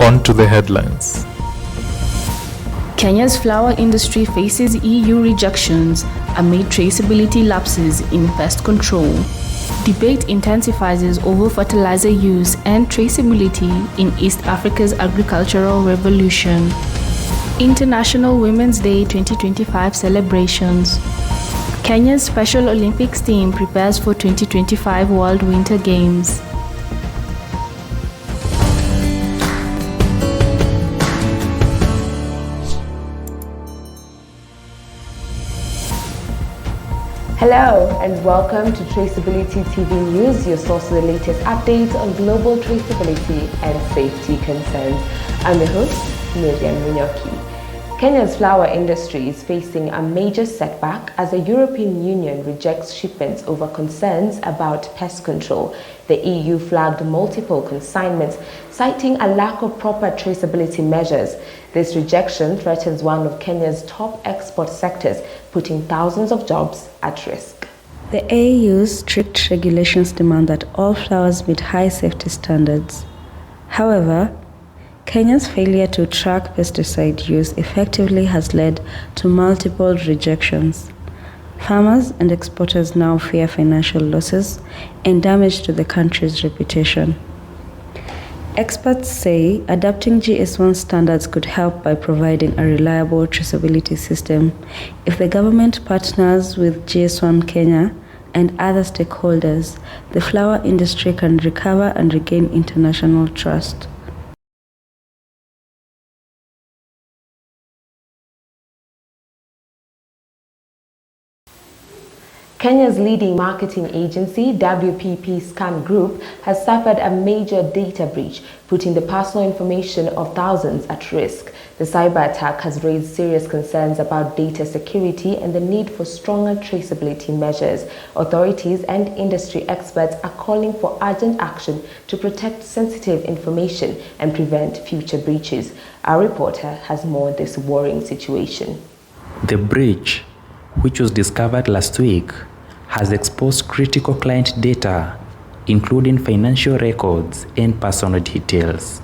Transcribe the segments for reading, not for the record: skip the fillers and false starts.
On to the headlines. Kenya's flower industry faces EU rejections amid traceability lapses in pest control. Debate intensifies over fertilizer use and traceability in East Africa's agricultural revolution. International Women's Day 2025 celebrations. Kenya's Special Olympics team prepares for 2025 World Winter Games. Hello and welcome to Traceability TV News, your source for the latest updates on global traceability and safety concerns. I'm your host, Miriam Munyoki. Kenya's flower industry is facing a major setback as the European Union rejects shipments over concerns about pest control. The EU flagged multiple consignments, citing a lack of proper traceability measures. This rejection threatens one of Kenya's top export sectors, putting thousands of jobs at risk. The EU's strict regulations demand that all flowers meet high safety standards. However, Kenya's failure to track pesticide use effectively has led to multiple rejections. Farmers and exporters now fear financial losses and damage to the country's reputation. Experts say adopting GS1 standards could help by providing a reliable traceability system. If the government partners with GS1 Kenya and other stakeholders, the flower industry can recover and regain international trust. Kenya's leading marketing agency, WPP Scan Group, has suffered a major data breach, putting the personal information of thousands at risk. The cyber attack has raised serious concerns about data security and the need for stronger traceability measures. Authorities and industry experts are calling for urgent action to protect sensitive information and prevent future breaches. Our reporter has more on this worrying situation. The breach, which was discovered last week, has exposed critical client data, including financial records and personal details.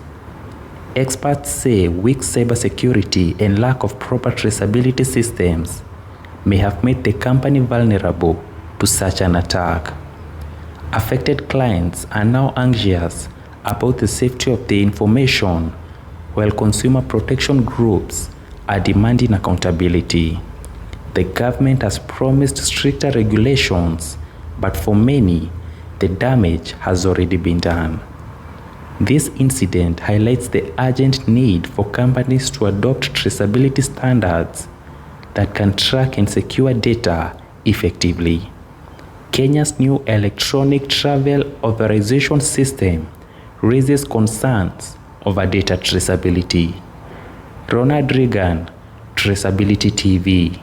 Experts say weak cybersecurity and lack of proper traceability systems may have made the company vulnerable to such an attack. Affected clients are now anxious about the safety of the information, while consumer protection groups are demanding accountability. The government has promised stricter regulations, but for many, the damage has already been done. This incident highlights the urgent need for companies to adopt traceability standards that can track and secure data effectively. Kenya's new electronic travel authorization system raises concerns over data traceability. Ronald Reagan, Traceability TV.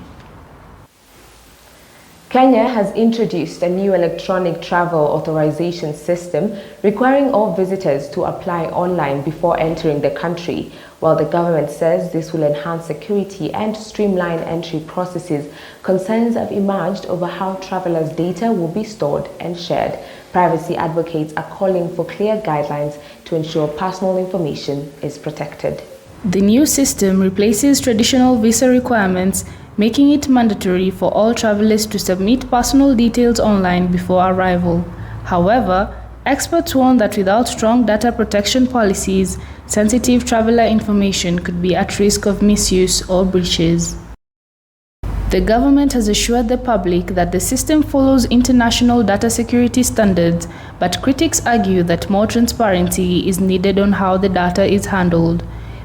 Kenya has introduced a new electronic travel authorization system requiring all visitors to apply online before entering the country. While the government says this will enhance security and streamline entry processes, concerns have emerged over how travelers' data will be stored and shared. Privacy advocates are calling for clear guidelines to ensure personal information is protected. The new system replaces traditional visa requirements, making it mandatory for all travelers to submit personal details online before arrival. However, experts warn that without strong data protection policies, sensitive traveler information could be at risk of misuse or breaches. The government has assured the public that the system follows international data security standards, but critics argue that more transparency is needed on how the data is handled.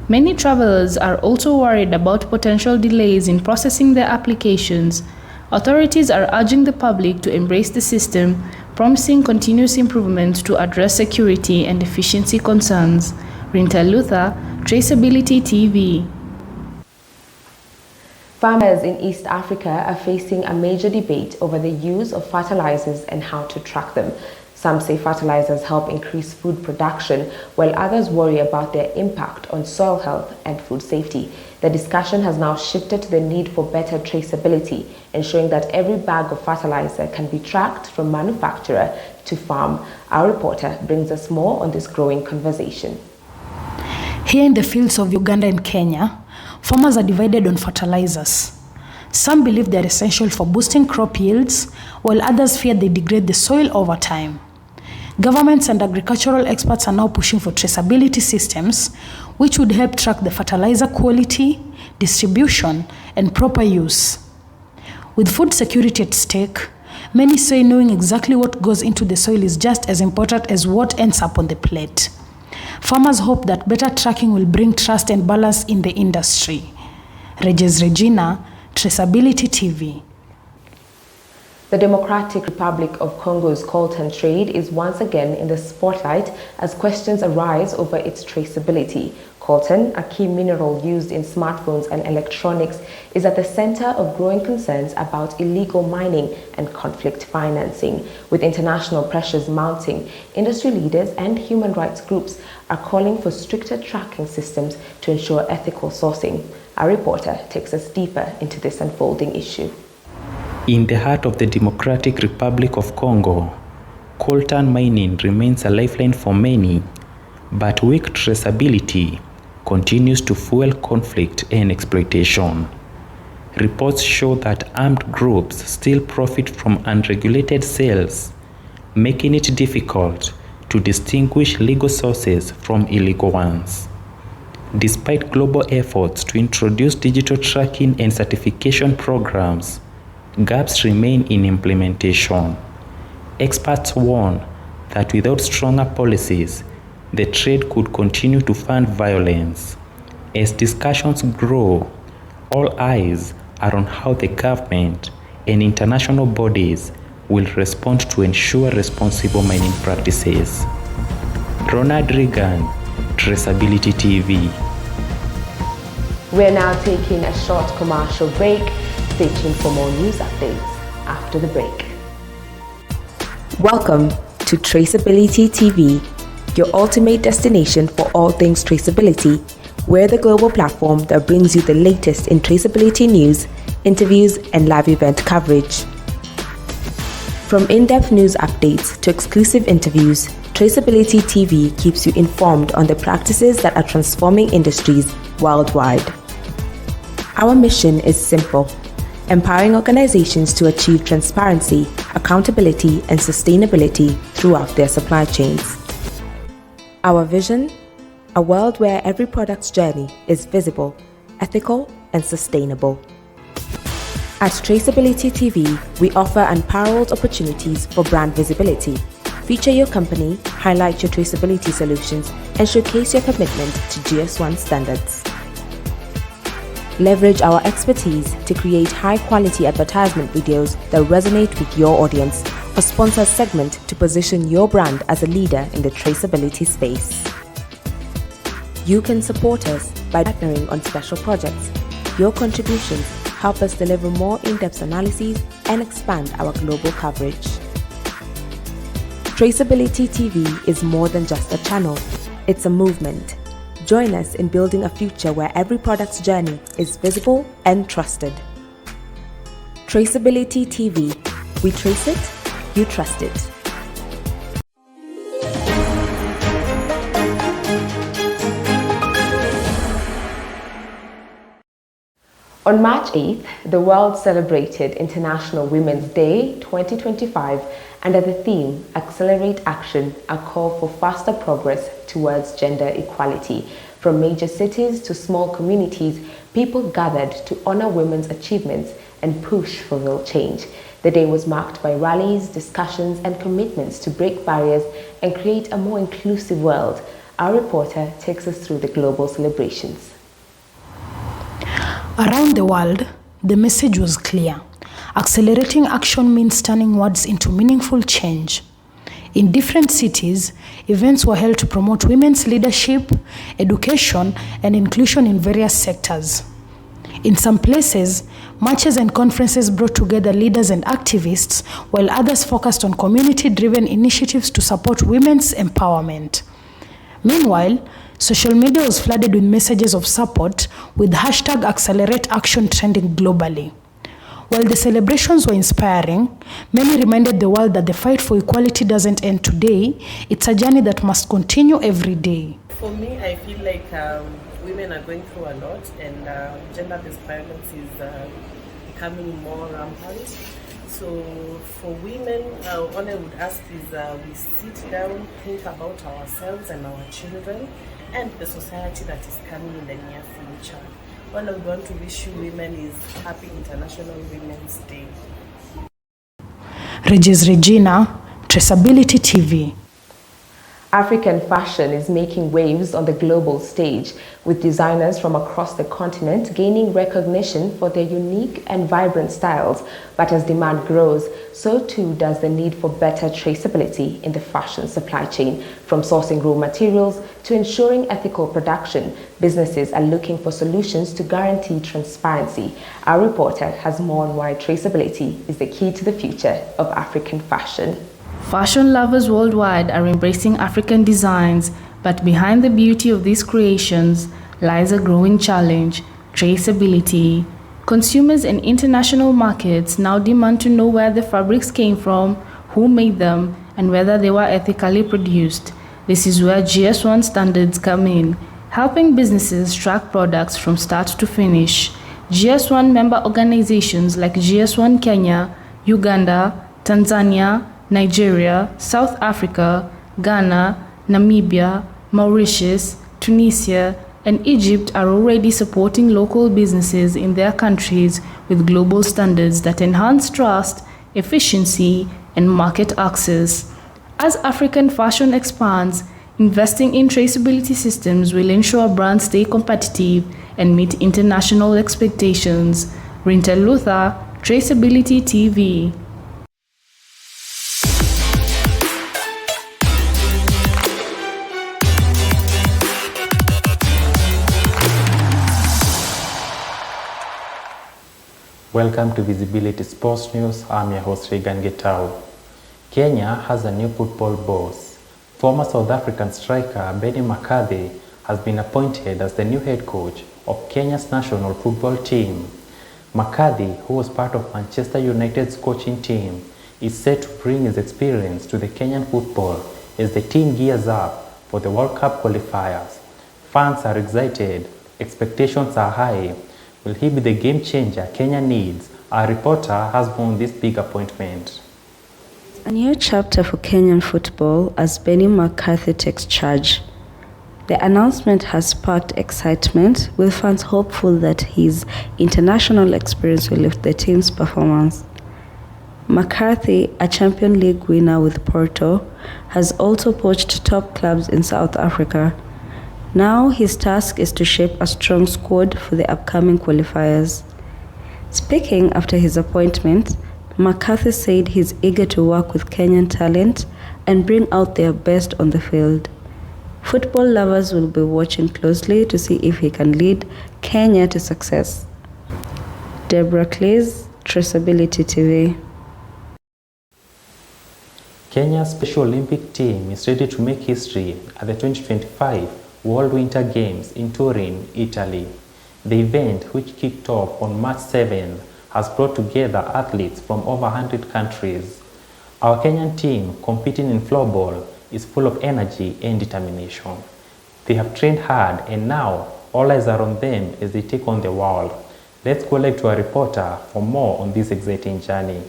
Many travelers are also worried about potential delays in processing their applications. Authorities are urging the public to embrace the system, promising continuous improvement to address security and efficiency concerns. Rinta Luther, Traceability TV. Farmers in East Africa are facing a major debate over the use of fertilizers and how to track them. Some say fertilizers help increase food production, while others worry about their impact on soil health and food safety. The discussion has now shifted to the need for better traceability, ensuring that every bag of fertilizer can be tracked from manufacturer to farm. Our reporter brings us more on this growing conversation. Here in the fields of Uganda and Kenya, farmers are divided on fertilizers. Some believe they are essential for boosting crop yields, while others fear they degrade the soil over time. Governments and agricultural experts are now pushing for traceability systems, which would help track the fertilizer quality, distribution, and proper use. With food security at stake, many say knowing exactly what goes into the soil is just as important as what ends up on the plate. Farmers hope that better tracking will bring trust and balance in the industry. Regina, Traceability TV. The Democratic Republic of Congo's coltan trade is once again in the spotlight as questions arise over its traceability. Coltan, a key mineral used in smartphones and electronics, is at the center of growing concerns about illegal mining and conflict financing. With international pressures mounting, industry leaders and human rights groups are calling for stricter tracking systems to ensure ethical sourcing. Our reporter takes us deeper into this unfolding issue. In the heart of the Democratic Republic of Congo, coltan mining remains a lifeline for many, but weak traceability continues to fuel conflict and exploitation. Reports show that armed groups still profit from unregulated sales, making it difficult to distinguish legal sources from illegal ones. Despite global efforts to introduce digital tracking and certification programs, gaps remain in implementation. Experts warn that without stronger policies, the trade could continue to fund violence. As discussions grow, all eyes are on how the government and international bodies will respond to ensure responsible mining practices. Ronald Reagan, Traceability TV. We're now taking a short commercial break. Stay tuned for more news updates after the break. Welcome to Traceability TV, your ultimate destination for all things traceability. We're the global platform that brings you the latest in traceability news, interviews, and live event coverage. From in-depth news updates to exclusive interviews, Traceability TV keeps you informed on the practices that are transforming industries worldwide. Our mission is simple: empowering organizations to achieve transparency, accountability, and sustainability throughout their supply chains. Our vision: a world where every product's journey is visible, ethical, and sustainable. At Traceability TV, we offer unparalleled opportunities for brand visibility. Feature your company, highlight your traceability solutions, and showcase your commitment to GS1 standards. Leverage our expertise to create high-quality advertisement videos that resonate with your audience, or sponsor a segment to position your brand as a leader in the traceability space. You can support us by partnering on special projects. Your contributions help us deliver more in-depth analyses and expand our global coverage. Traceability TV is more than just a channel, it's a movement. Join us in building a future where every product's journey is visible and trusted. Traceability TV. We trace it, you trust it. On March 8th, the world celebrated International Women's Day 2025 under the theme Accelerate Action, a call for faster progress towards gender equality. From major cities to small communities, people gathered to honor women's achievements and push for real change. The day was marked by rallies, discussions, and commitments to break barriers and create a more inclusive world. Our reporter takes us through the global celebrations. Around the world, the message was clear. Accelerating action means turning words into meaningful change. In different cities, events were held to promote women's leadership, education, and inclusion in various sectors. In some places, marches and conferences brought together leaders and activists, while others focused on community-driven initiatives to support women's empowerment. Meanwhile, social media was flooded with messages of support, with #AccelerateAction trending globally. While the celebrations were inspiring, many reminded the world that the fight for equality doesn't end today, it's a journey that must continue every day. For me, I feel like women are going through a lot, and gender-based violence is becoming more rampant. So for women, all I would ask is we sit down, think about ourselves and our children and the society that is coming in the near future. All I want to wish you women is Happy International Women's Day. Regis Regina, Traceability TV. African fashion is making waves on the global stage, with designers from across the continent gaining recognition for their unique and vibrant styles. But as demand grows, so too does the need for better traceability in the fashion supply chain. From sourcing raw materials to ensuring ethical production, businesses are looking for solutions to guarantee transparency. Our reporter has more on why traceability is the key to the future of African fashion. Fashion lovers worldwide are embracing African designs, but behind the beauty of these creations lies a growing challenge: traceability. Consumers in international markets now demand to know where the fabrics came from, who made them, and whether they were ethically produced. This is where GS1 standards come in, helping businesses track products from start to finish. GS1 member organizations like GS1 Kenya, Uganda, Tanzania, Nigeria, South Africa, Ghana, Namibia, Mauritius, Tunisia, and Egypt are already supporting local businesses in their countries with global standards that enhance trust, efficiency, and market access. As African fashion expands, investing in traceability systems will ensure brands stay competitive and meet international expectations. Rintel Luther, Traceability TV. Welcome to Visibility Sports News. I'm your host Regan Getau. Kenya has a new football boss. Former South African striker Benny McCarthy has been appointed as the new head coach of Kenya's national football team. McCarthy, who was part of Manchester United's coaching team, is set to bring his experience to the Kenyan football as the team gears up for the World Cup qualifiers. Fans are excited, expectations are high. Will he be the game changer Kenya needs? Our reporter has won this big appointment. A new chapter for Kenyan football as Benny McCarthy takes charge. The announcement has sparked excitement, with fans hopeful that his international experience will lift the team's performance. McCarthy, a Champions League winner with Porto, has also coached top clubs in South Africa. Now his task is to shape a strong squad for the upcoming qualifiers. Speaking after his appointment, McCarthy said he's eager to work with Kenyan talent and bring out their best on the field. Football lovers will be watching closely to see if he can lead Kenya to success. Deborah Cleese, Traceability TV. Kenya's Special Olympic team is ready to make history at the 2025 World Winter Games in Turin, Italy. The event, which kicked off on March 7, has brought together athletes from over 100 countries. Our Kenyan team, competing in floorball, is full of energy and determination. They have trained hard, and now all eyes are on them as they take on the world. Let's go live to our reporter for more on this exciting journey.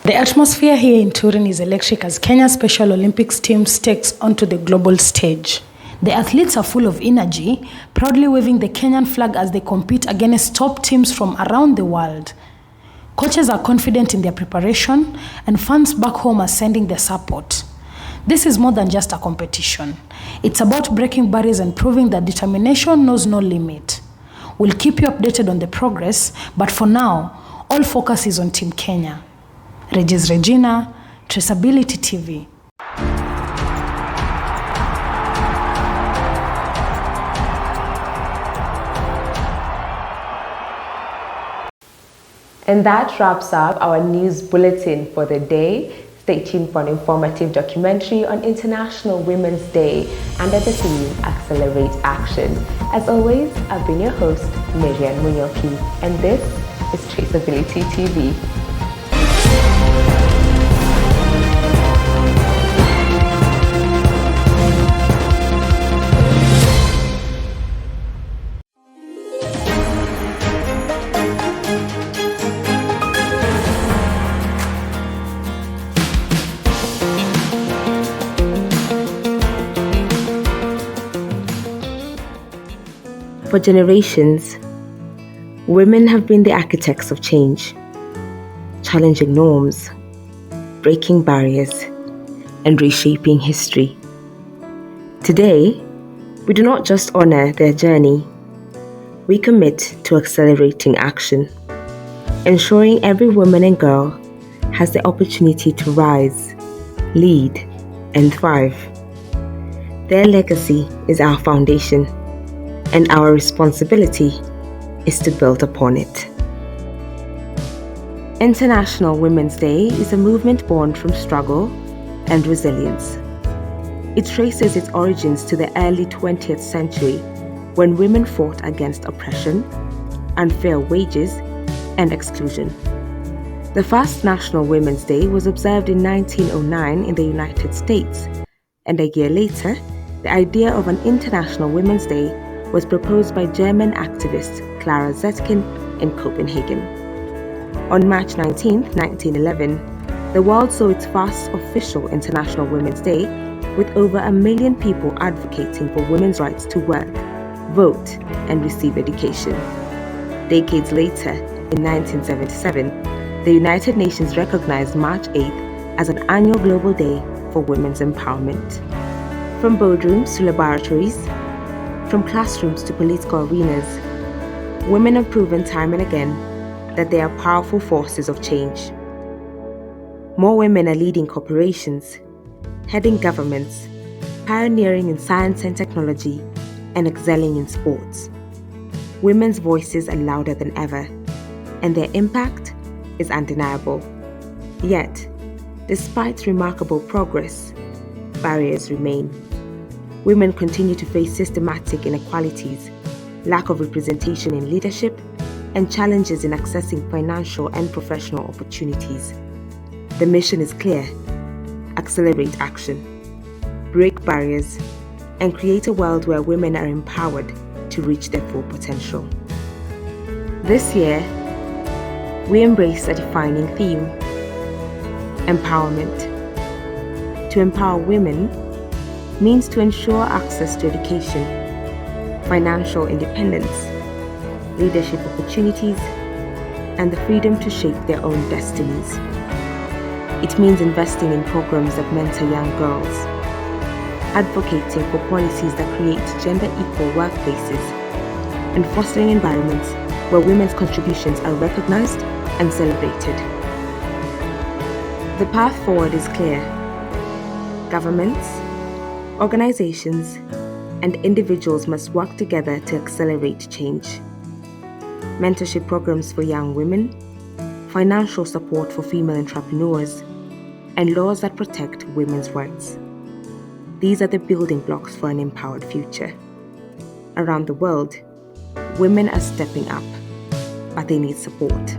The atmosphere here in Turin is electric as Kenya's Special Olympics team takes onto the global stage. The athletes are full of energy, proudly waving the Kenyan flag as they compete against top teams from around the world. Coaches are confident in their preparation, and fans back home are sending their support. This is more than just a competition. It's about breaking barriers and proving that determination knows no limit. We'll keep you updated on the progress, but for now, all focus is on Team Kenya. Regis Regina, Traceability TV. And that wraps up our news bulletin for the day. Stay tuned for an informative documentary on International Women's Day under the theme Accelerate Action. As always, I've been your host, Miriam Munyoki, and this is Traceability TV. For generations, women have been the architects of change, challenging norms, breaking barriers, and reshaping history. Today, we do not just honor their journey, we commit to accelerating action, ensuring every woman and girl has the opportunity to rise, lead, and thrive. Their legacy is our foundation, and our responsibility is to build upon it. International Women's Day is a movement born from struggle and resilience. It traces its origins to the early 20th century when women fought against oppression, unfair wages, and exclusion. The first National Women's Day was observed in 1909 in the United States, and a year later, the idea of an International Women's Day was proposed by German activist Clara Zetkin in Copenhagen. On March 19, 1911, the world saw its first official International Women's Day, with over 1 million people advocating for women's rights to work, vote, and receive education. Decades later, in 1977, the United Nations recognized March 8th as an annual global day for women's empowerment. From boardrooms to laboratories, from classrooms to political arenas, women have proven time and again that they are powerful forces of change. More women are leading corporations, heading governments, pioneering in science and technology, and excelling in sports. Women's voices are louder than ever, and their impact is undeniable. Yet, despite remarkable progress, barriers remain. Women continue to face systematic inequalities, lack of representation in leadership, and challenges in accessing financial and professional opportunities. The mission is clear: accelerate action, break barriers, and create a world where women are empowered to reach their full potential. This year, we embrace a defining theme: empowerment. To empower women means to ensure access to education, financial independence, leadership opportunities, and the freedom to shape their own destinies. It means investing in programs that mentor young girls, advocating for policies that create gender-equal workplaces, and fostering environments where women's contributions are recognized and celebrated. The path forward is clear. Governments, organizations, and individuals must work together to accelerate change. Mentorship programs for young women, financial support for female entrepreneurs, and laws that protect women's rights. These are the building blocks for an empowered future. Around the world, women are stepping up, but they need support.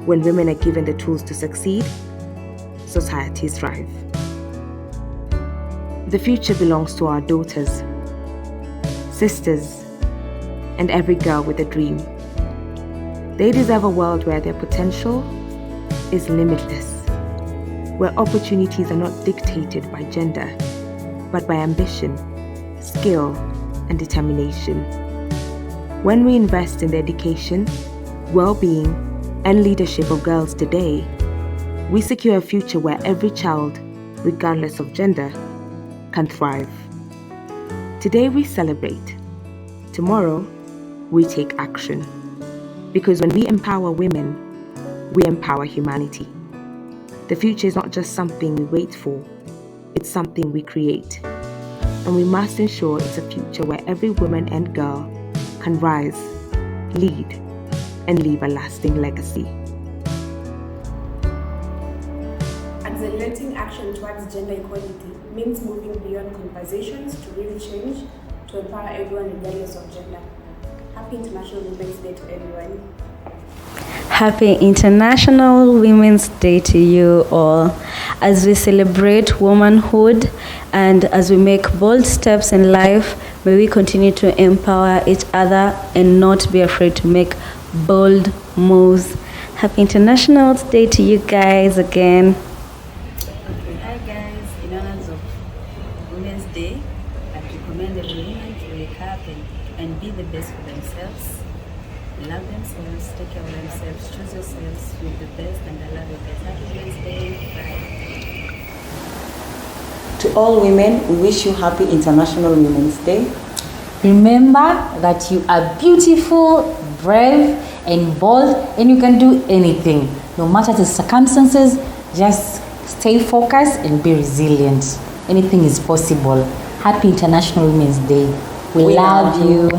When women are given the tools to succeed, societies thrive. The future belongs to our daughters, sisters, and every girl with a dream. They deserve a world where their potential is limitless, where opportunities are not dictated by gender, but by ambition, skill, and determination. When we invest in the education, well-being, and leadership of girls today, we secure a future where every child, regardless of gender, can thrive. Today we celebrate. Tomorrow we take action. Because when we empower women, we empower humanity. The future is not just something we wait for, it's something we create. And we must ensure it's a future where every woman and girl can rise, lead, and leave a lasting legacy. accelerating action towards gender equality means moving beyond conversations to real change to empower everyone regardless of gender. Happy International Women's Day to everyone. Happy International Women's Day to you all. As we celebrate womanhood and as we make bold steps in life, may we continue to empower each other and not be afraid to make bold moves. Happy International Day to you guys again. Hi guys, in honor of Women's Day, I recommend every woman to wake up and be the best for themselves. Love themselves, take care of themselves, choose yourselves, you're the best, and I love you guys. Happy Women's Day. Bye. To all women, we wish you happy International Women's Day. Remember that you are beautiful, brave, and bold, and you can do anything. No matter the circumstances, just stay focused and be resilient. Anything is possible. Happy International Women's Day. We love you.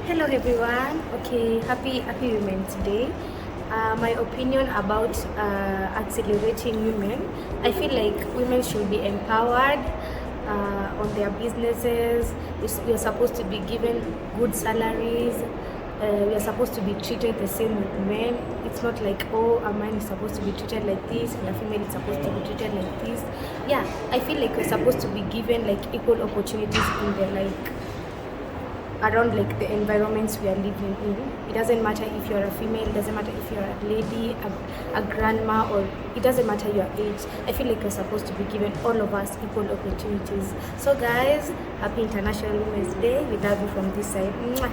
Hello everyone. Okay, happy Women's Day. My opinion about accelerating women. I feel like women should be empowered on their businesses. We are supposed to be given good salaries. We are supposed to be treated the same with men. It's not like, oh, a man is supposed to be treated like this and a female is supposed to be treated like this. Yeah, I feel like we're supposed to be given like equal opportunities in the around like the environments we are living in. It doesn't matter if you're a female, it doesn't matter if you're a lady, a grandma, or it doesn't matter your age. I feel like we're supposed to be given all of us equal opportunities. So guys, happy International Women's Day. We love you from this side. Mwah.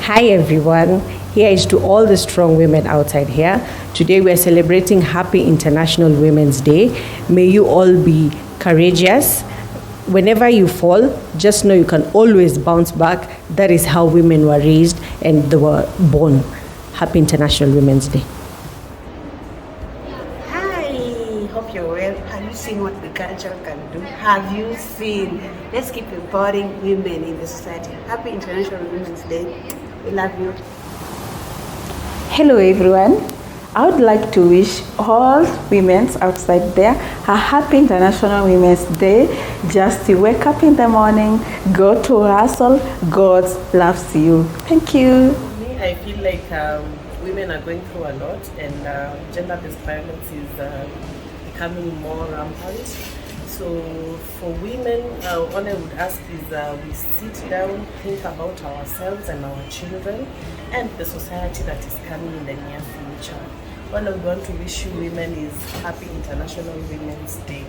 Hi everyone, here is to all the strong women outside here. Today we are celebrating Happy International Women's Day. May you all be courageous. Whenever you fall, just know you can always bounce back. That is how women were raised and they were born. Happy International Women's Day. Hi, hope you're well. Have you seen what the culture can do? Have you seen? Let's keep empowering women in the society. Happy International Women's Day. We love you. Hello everyone. I would like to wish all women outside there a happy International Women's Day. Just to wake up in the morning, go to hustle. God loves you. Thank you. Me, I feel like women are going through a lot, and gender-based violence is becoming more rampant. So for women, all I would ask is we sit down, think about ourselves and our children and the society that is coming in the near future. All I want to wish you women is Happy International Women's Day.